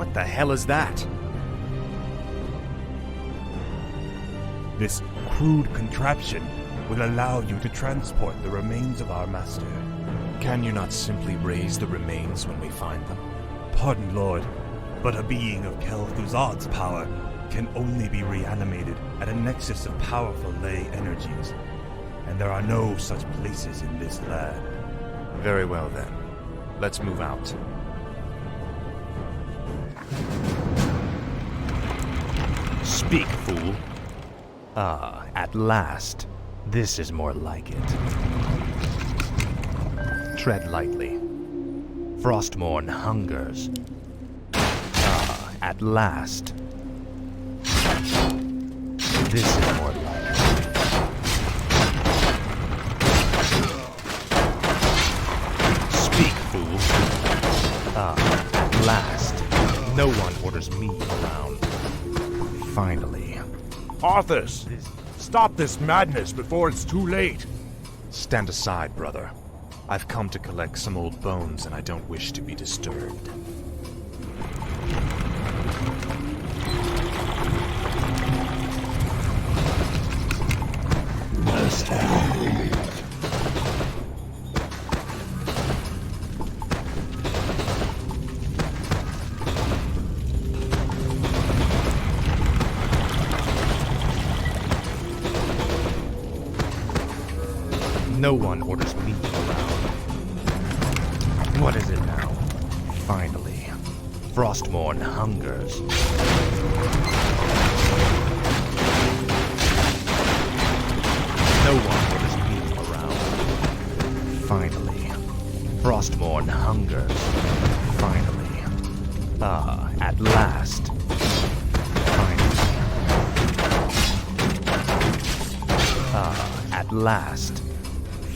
What the hell is that? This crude contraption will allow you to transport the remains of our master. Can you not simply raise the remains when we find them? Pardon, Lord, but a being of Kel'Thuzad's power can only be reanimated at a nexus of powerful ley energies, and there are no such places in this land. Very well then. Let's move out. Speak, fool. Ah, at last. This is more like it. Tread lightly. Frostmourne hungers. Ah, at last. This is more like it. Speak, fool. Ah, at last. No one orders me around. Finally. Arthas, stop this madness before it's too late. Stand aside, brother. I've come to collect some old bones and I don't wish to be disturbed. No one orders me around. What is it now? Finally. Frostmourne hungers. No one orders me around. Finally. Frostmourne hungers. Finally. Ah, at last. Finally. Ah, at last.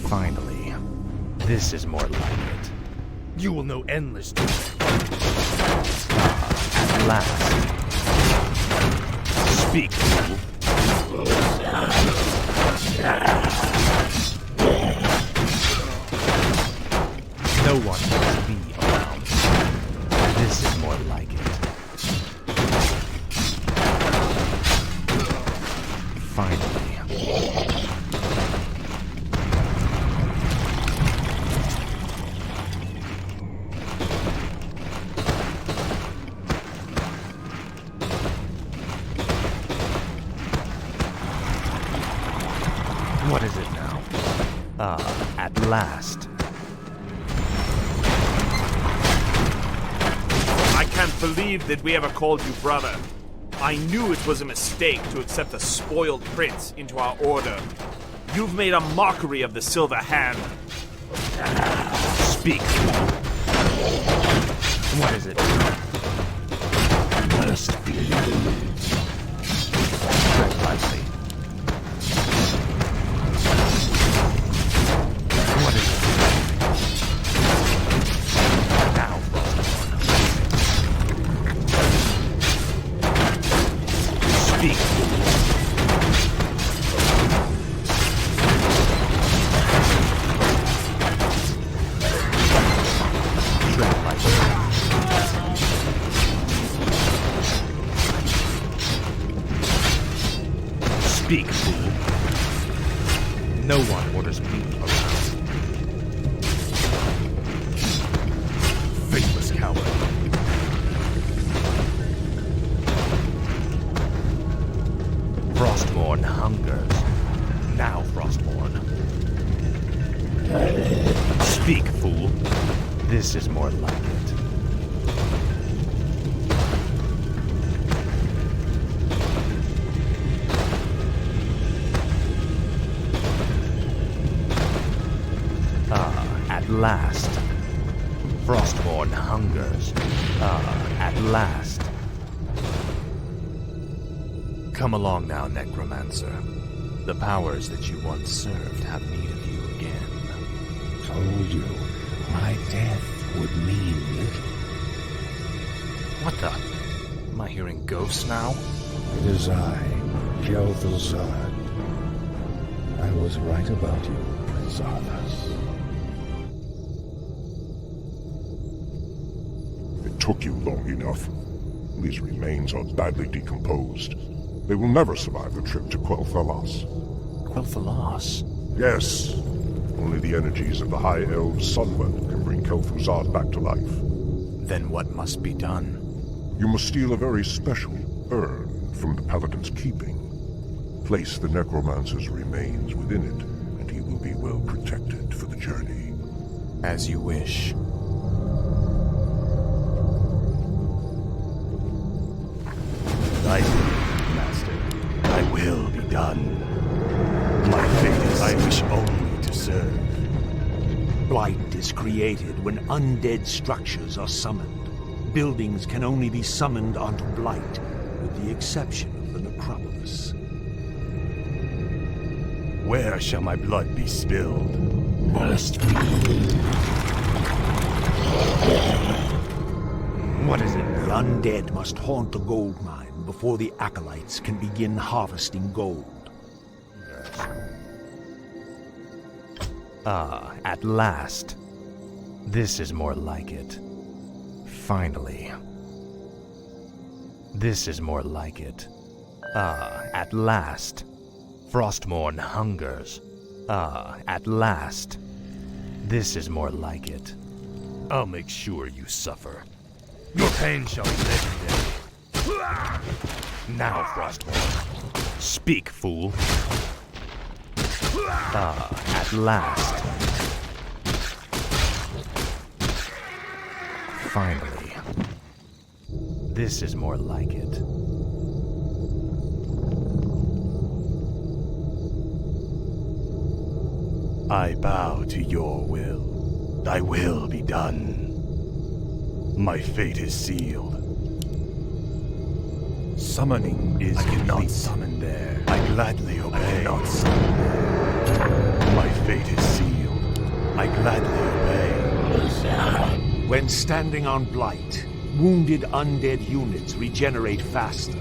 Finally. This is more like it. You will know endless. At last. Speak, fool. No one wants me around. This is more like it. Finally. What is it now? Ah, at last. I can't believe that we ever called you brother. I knew it was a mistake to accept a spoiled prince into our order. You've made a mockery of the Silver Hand. Speak. What is it? Must be. Tread lightly. What is it? Now, Frostmourne. Speak. Tread lightly. Speak, fool. No one orders me around. Faithless coward. Frostmourne hungers. Now, Frostmourne. Speak, fool. This is more like it. Ah, at last. Frostmourne hungers. Ah, at last. Come along now, Necromancer. The powers that you once served have need of you again. Told you, my death would mean little. What the? Am I hearing ghosts now? It is I, Kel'Thuzad. I was right about you, Prince Arthas. It took you long enough. These remains are badly decomposed. They will never survive the trip to Quel'Thalas. Quel'Thalas? Yes. Only the energies of the High Elves' Sunwell can bring Kel'Thuzad back to life. Then what must be done? You must steal a very special urn from the Paladin's keeping. Place the Necromancer's remains within it, and he will be well protected for the journey. As you wish. Thy will, Master. Thy will be done. My fate is I wish only to serve. Blight is created when undead structures are summoned. Buildings can only be summoned onto Blight, with the exception of the necropolis. Where shall my blood be spilled? Must be. What is it? The undead must haunt the gold mine before the acolytes can begin harvesting gold. Ah, at last. This is more like it. Finally. This is more like it. Ah, at last. Frostmourne hungers. Ah, at last. This is more like it. I'll make sure you suffer. Your pain shall be legendary. Now, Frostmourne. Speak, fool. Ah, at last. Finally. This is more like it. I bow to your will. Thy will be done. My fate is sealed. Summoning is I cannot complete. Summon there. I gladly obey. I cannot summon there. My fate is sealed. I gladly obey. When standing on Blight, wounded undead units regenerate faster.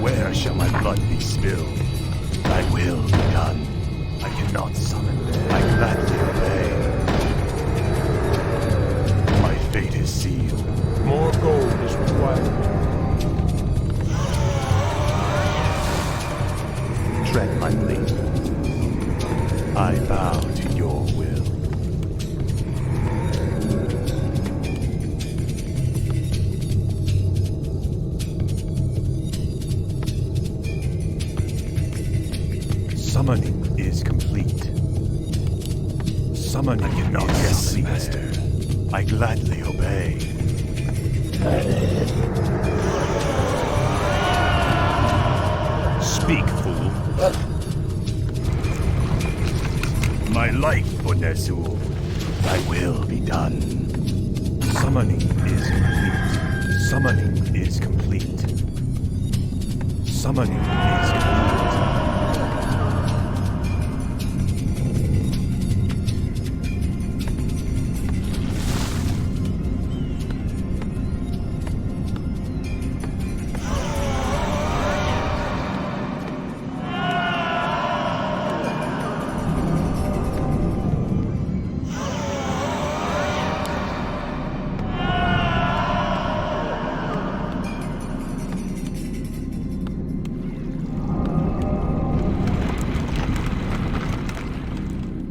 Where shall my blood be spilled? Thy will be done. I cannot summon there. I gladly obey. My fate is sealed. More gold is required. Tread lightly. I bow to your will. Summoning is complete. Summoning I cannot is complete. Master. I gladly obey. Speak, fool. My life for Ner'zhul. Thy will be done. Summoning is complete. Summoning is complete. Summoning is complete.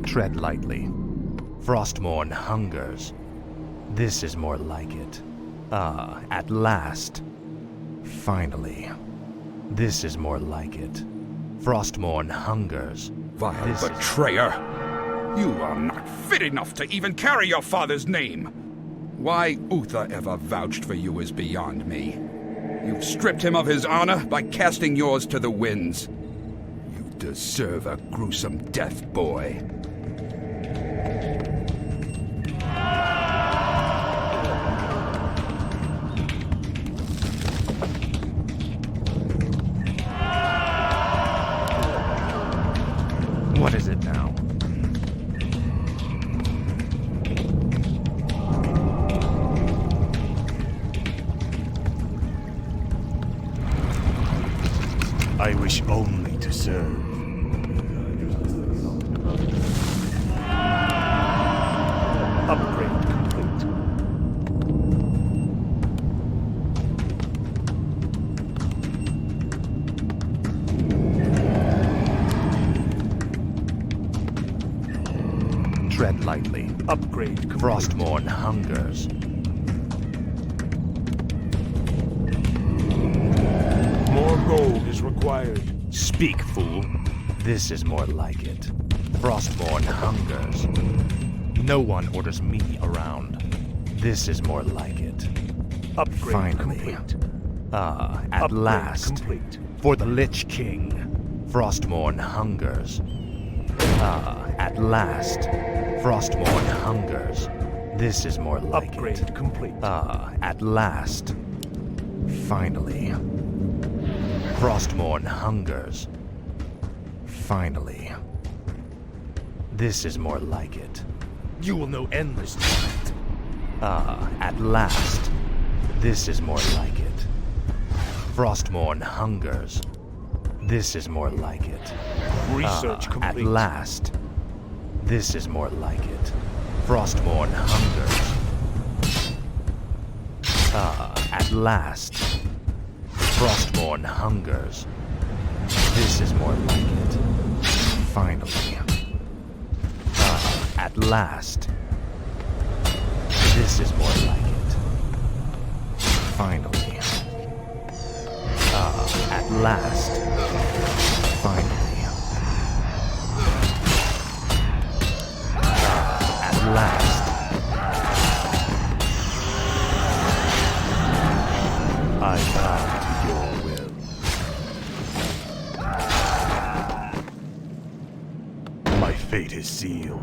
Tread lightly. Frostmourne hungers. This is more like it. Ah, at last. Finally. This is more like it. Frostmourne hungers. Vile This is- betrayer! You are not fit enough to even carry your father's name! Why Uther ever vouched for you is beyond me. You've stripped him of his honor by casting yours to the winds. You deserve a gruesome death, boy. What is it now? I wish only to serve. Upgrade Upgrade complete. Frostmourne hungers. More gold is required. Speak, fool. This is more like it. Frostmourne hungers. No one orders me around. This is more like it. Upgrade Finally. complete. At Upgrade last. complete. For the Lich King. Frostmourne hungers. At last. Frostmourne hungers. This is more like Upgrade it. complete. At last. Finally. Frostmourne hungers. Finally. This is more like it. You will know endless torment. At last. This is more like it. Frostmourne hungers. This is more like it. Research complete. At last. This is more like it. Frostmourne hungers. At last. Frostmourne hungers. This is more like it. Finally. At last. This is more like it. Finally. At last. Finally. At last. I bow to your will. My fate is sealed.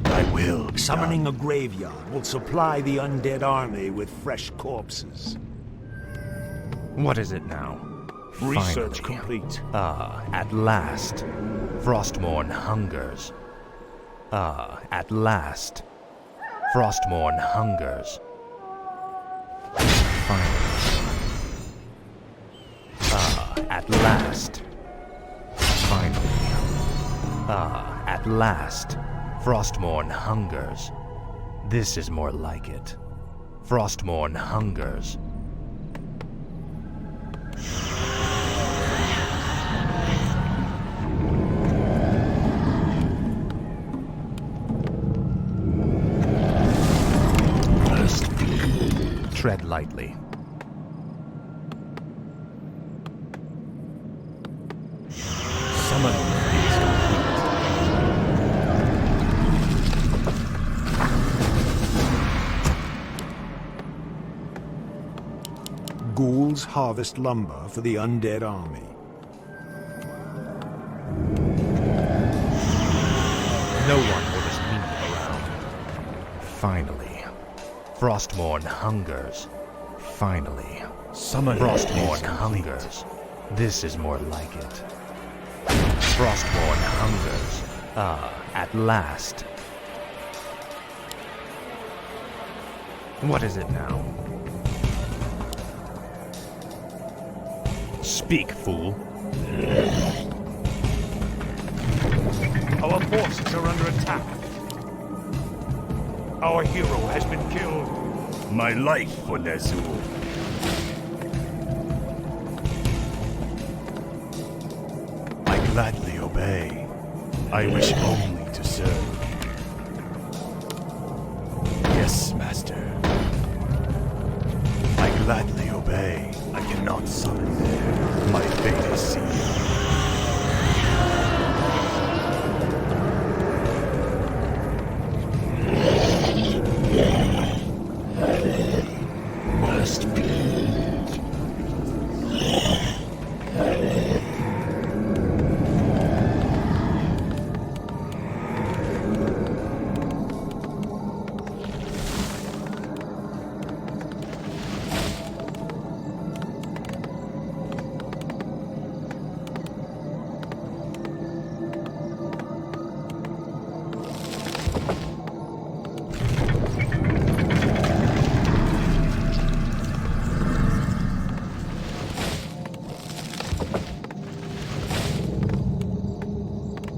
I will be Summoning done. a graveyard will supply the undead army with fresh corpses. What is it now? Research Finally. complete. At last. Frostmourne hungers. At last. Frostmourne hungers. Finally. At last. Finally. At last. Frostmourne hungers. This is more like it. Frostmourne hungers. Tread lightly. Summoning is complete. Ghouls harvest lumber for the undead army. No one orders me around. Finally. Frostmourne hungers. Finally. Summoning Frostmourne is complete. hungers. This is more like it. Frostmourne hungers. At last. What is it now? Speak, fool. Our forces are under attack. Our hero has been killed. My life for Nezul. I gladly obey. I wish only to serve. Yes, Master. I gladly obey. I cannot summon there. My fate is sealed. Must be.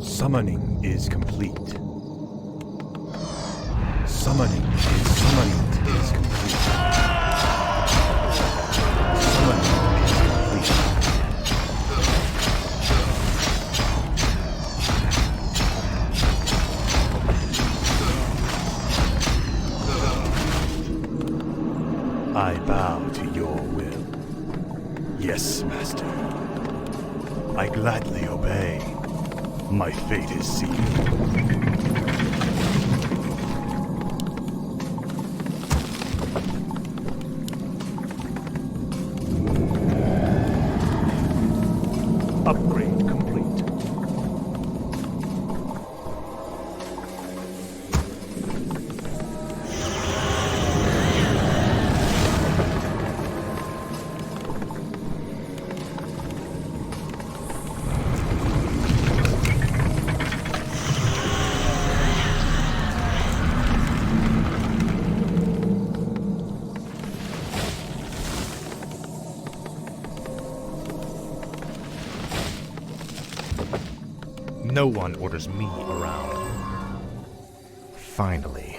Summoning is complete. Summoning is complete. Summoning is complete. I bow to your will. Yes, Master. I gladly obey. My fate is sealed. Upgrade complete. No one orders me around. Finally.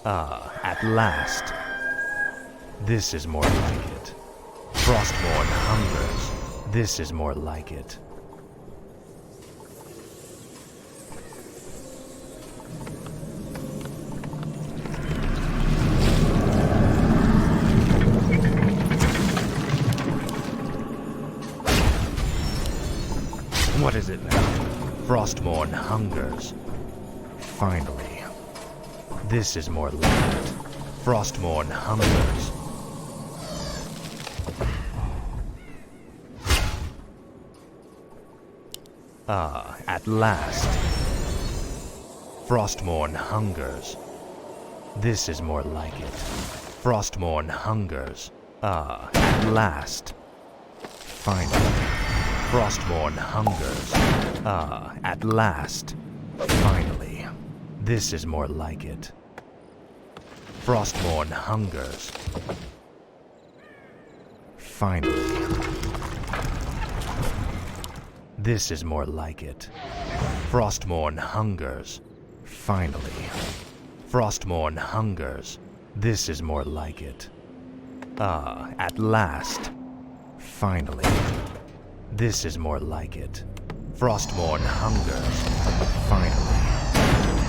At last. This is more like it. Frostmourne hungers. This is more like it. What is it now? Frostmourne hungers. Finally. This is more like it. Frostmourne hungers. At last. Frostmourne hungers. This is more like it. Frostmourne hungers. At last. Finally. Frostmourne hungers. At last. Finally. This is more like it. Frostmourne hungers. Finally. This is more like it. Frostmourne hungers. Finally. Frostmourne hungers. This is more like it. At last. Finally. This is more like it. Frostmourne hungers. Finally.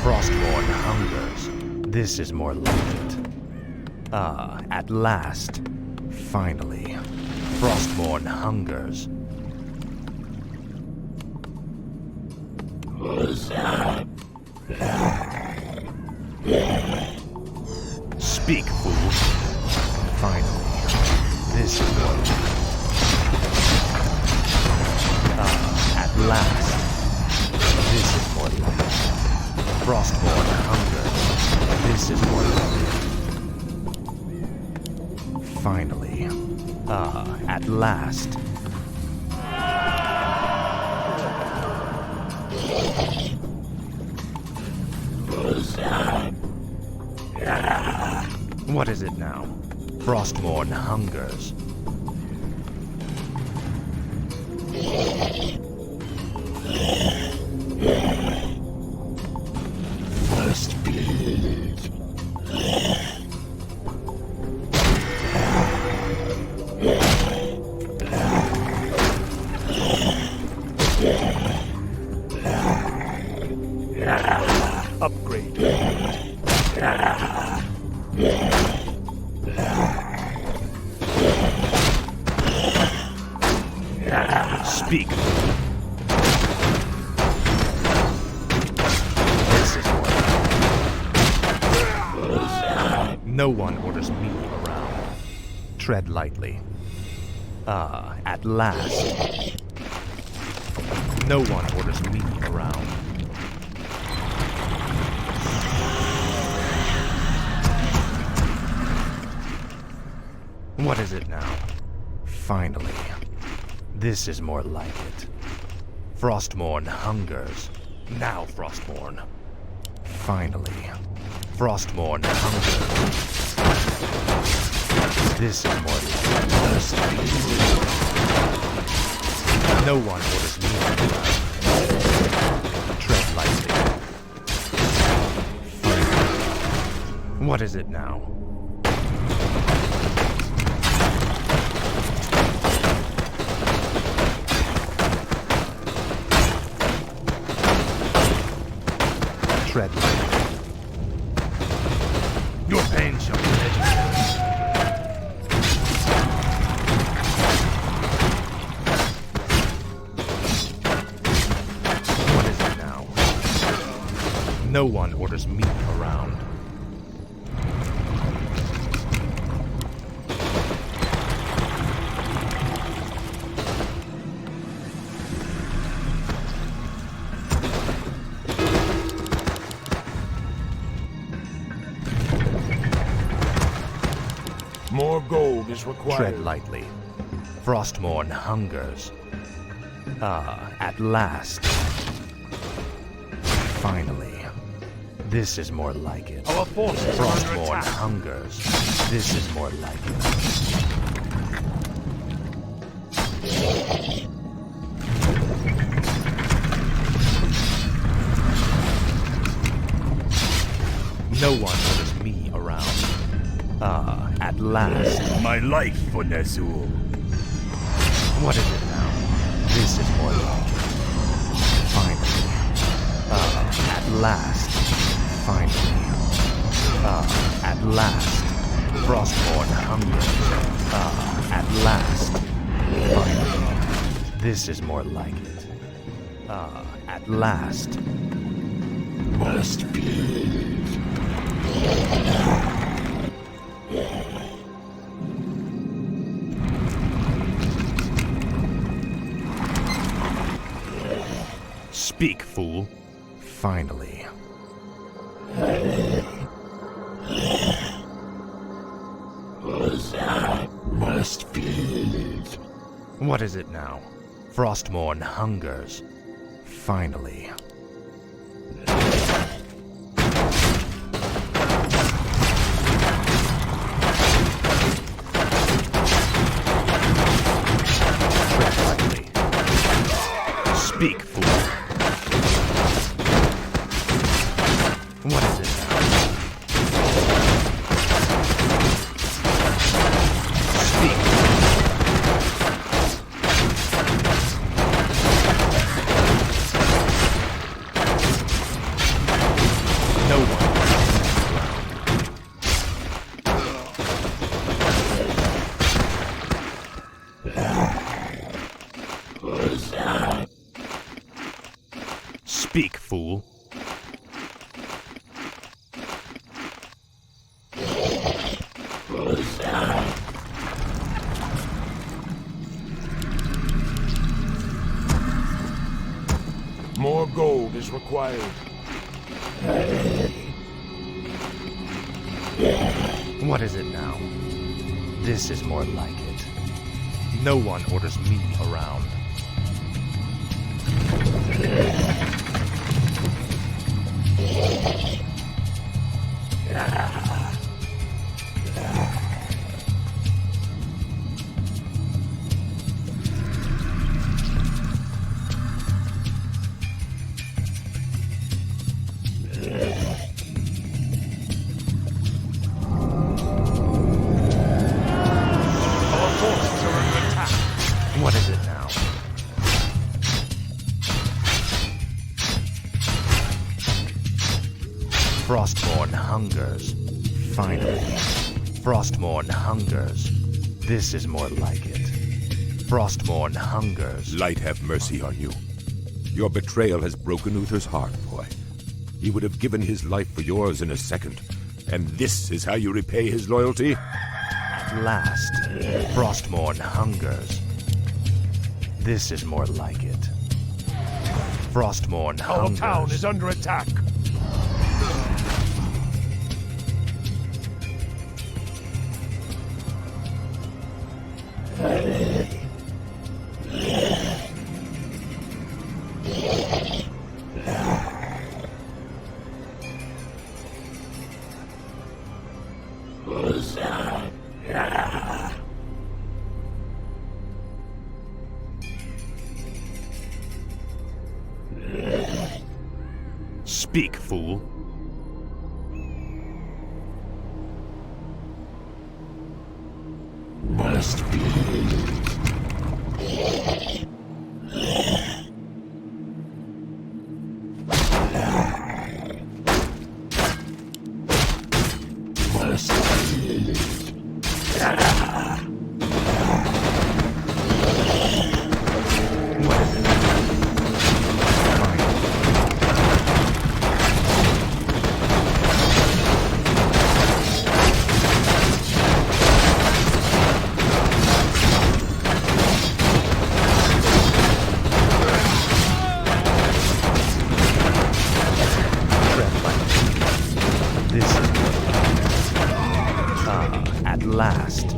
Frostmourne hungers. This is more like it. At last. Finally. Frostmourne hungers. Speak, fool. Finally. This is more like it. At last. This is more like it. Frostmourne hungers. This is more like it. Finally. At last. What is it now? Frostmourne hungers. First blood. Upgrade. Speak. This is what. No one orders me around. Tread lightly. At last. No one orders me around. What is it now? Finally. This is more like it. Frostmourne hungers. Now, Frostmourne. Finally. Frostmourne hungers. This is more like it. No one orders me around. Tread lightly. Finally. What is it now? Tread lightly. Your pain shall be legendary. No one orders me around. More gold is required. Tread lightly. Frostmourne hungers. Ah, at last. Finally. This is more like it. Our forces are under Frostmourne attack. hungers. This is more like it. No one orders me around. Ah, at last. My life for Nezul. What is it now? This is more like it. Finally. Ah, at last. Finally. Ah, at last. Frostmourne hunger. Ah, at last. Finally. This is more like it. Ah, at last. Must be. Speak, fool. Finally. Must be. What is it now? Frostmourne hungers. Finally. Tread lightly. Speak, fool. What is it now? Speak. No one. Speak, fool. More gold is required. What is it now? This is more like it. No one orders me around. Our forces are under attack. What is it now? Frostmourne hungers. Finally. Frostmourne hungers. This is more like it. Frostmourne hungers. Light have mercy on you. Your betrayal has broken Uther's heart, boy. He would have given his life for yours in a second. And this is how you repay his loyalty? At last, Frostmourne hungers. This is more like it. Frostmourne Our hungers. town is under attack. Speak, fool. Must be. What is it? Fine. last.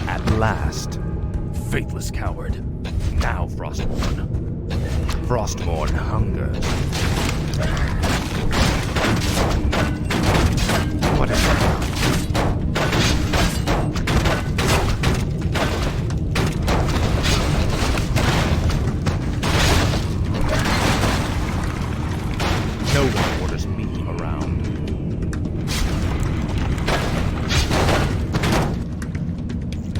At last. Faithless coward. Now, Frostmourne. Frostmourne hungers. What is it? No one orders me around.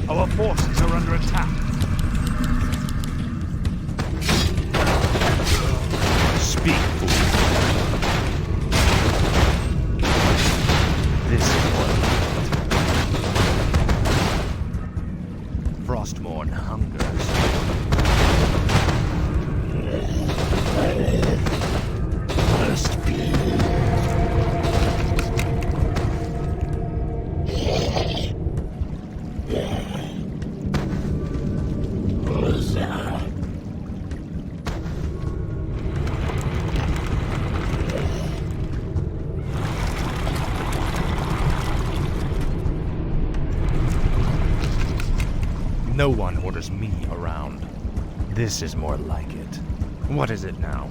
Our forces are under attack. Speak, fool. This is what Frostmourne hungers. Must be. No one orders me around. This is more like it. What is it now?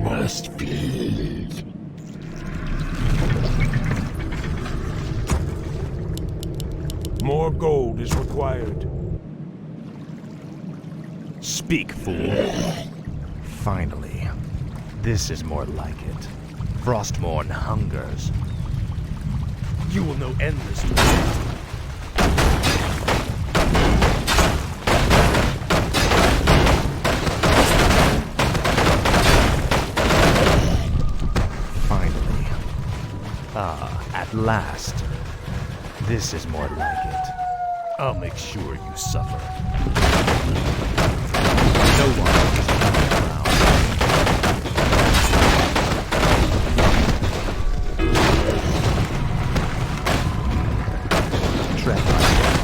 Must be. More gold is required. Speak, fool. Finally. This is more like it. Frostmourne hungers. You will know endless. Finally. At last. This is more like it. I'll make sure you suffer. No one is around. Tread lightly.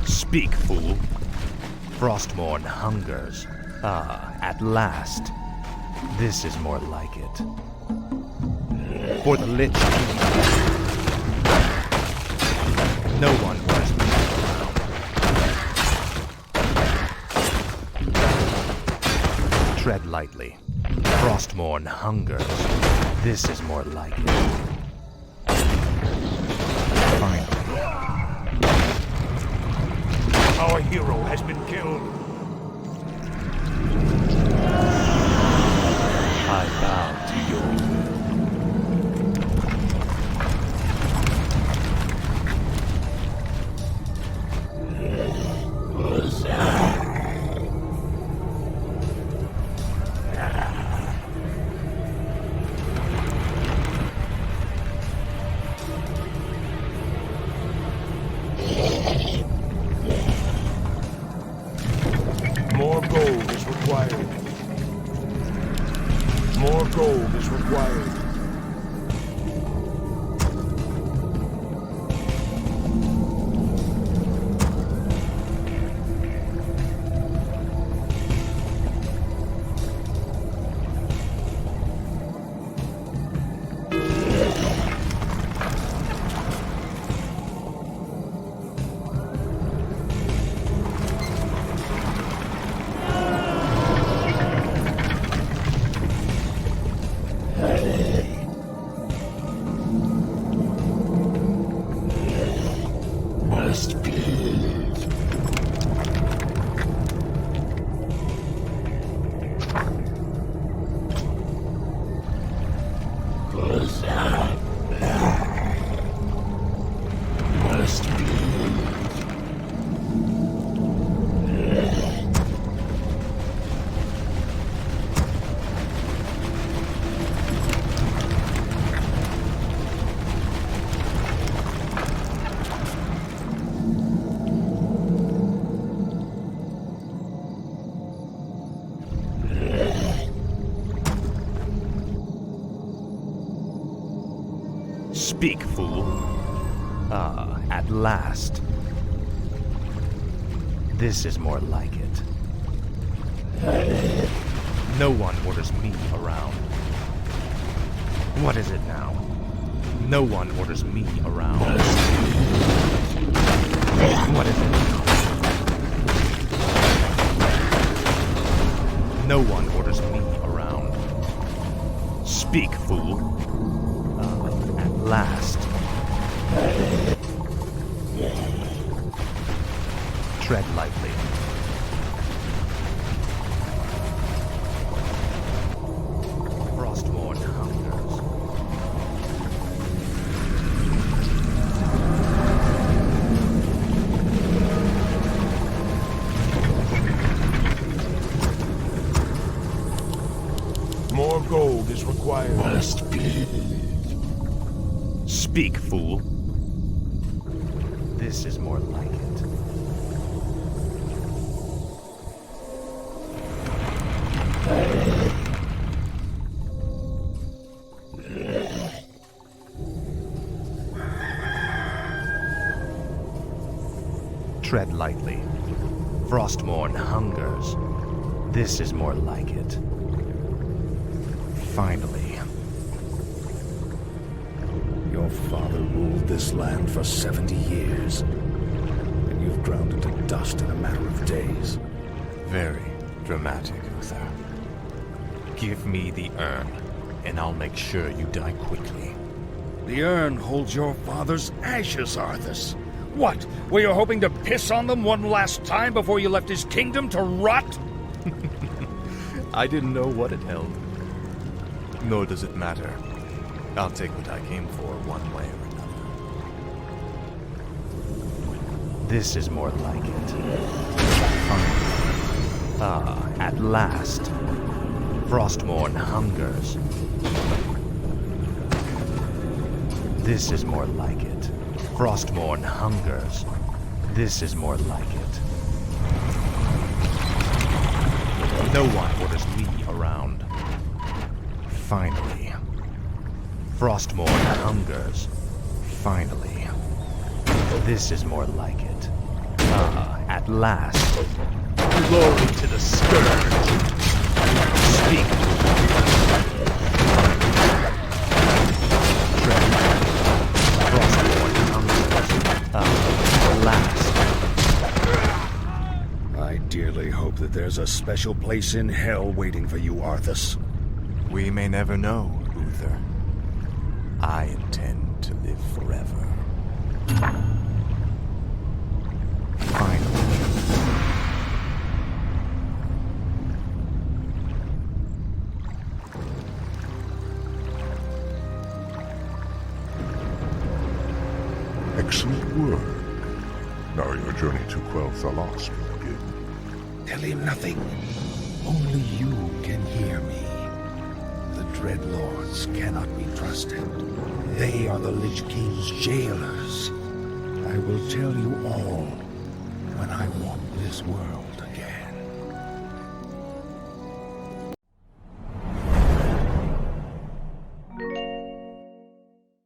Speak, fool. Frostmourne hungers. At last. This is more like it. For the Lich King. No one orders me around. Tread lightly. Frostmourne hungers. This is more like it. Finally. Our hero has been killed. I bow to your will. More gold is required. More gold is required. Speak, fool. Ah, at last. This is more like it. No one orders me around. What is it now? No one orders me around. What is it now? No one orders me around. Speak, fool. At last. Tread lightly. Frostmourne hungers. More gold is required. Must be. Speak, fool. This is more like it. Tread lightly. Frostmourne hungers. This is more like it. Finally. Your father ruled this land for 70 years, and you've ground it to dust in a matter of days. Very dramatic, Uther. Give me the urn, and I'll make sure you die quickly. The urn holds your father's ashes, Arthas. What? Were you hoping to piss on them one last time before you left his kingdom to rot? I didn't know what it held. Nor does it matter. I'll take what I came for one way or another. This is more like it. Ah, at last. Frostmourne hungers. This is more like it. Frostmourne hungers. This is more like it. No one orders me around. Finally. Frostmourne hungers. Finally. This is more like it. Ah, at last. Glory to the Scourge. Speak. Frostmourne hungers. Ah, at last. I dearly hope that there's a special place in hell waiting for you, Arthas. We may never know, Uther. I intend to live forever. Finally. Excellent work. Now your journey to quell Thalos will begin. Tell him nothing. Only you can hear me. The Dreadlords cannot be trusted. They are the Lich King's jailers. I will tell you all when I walk this world.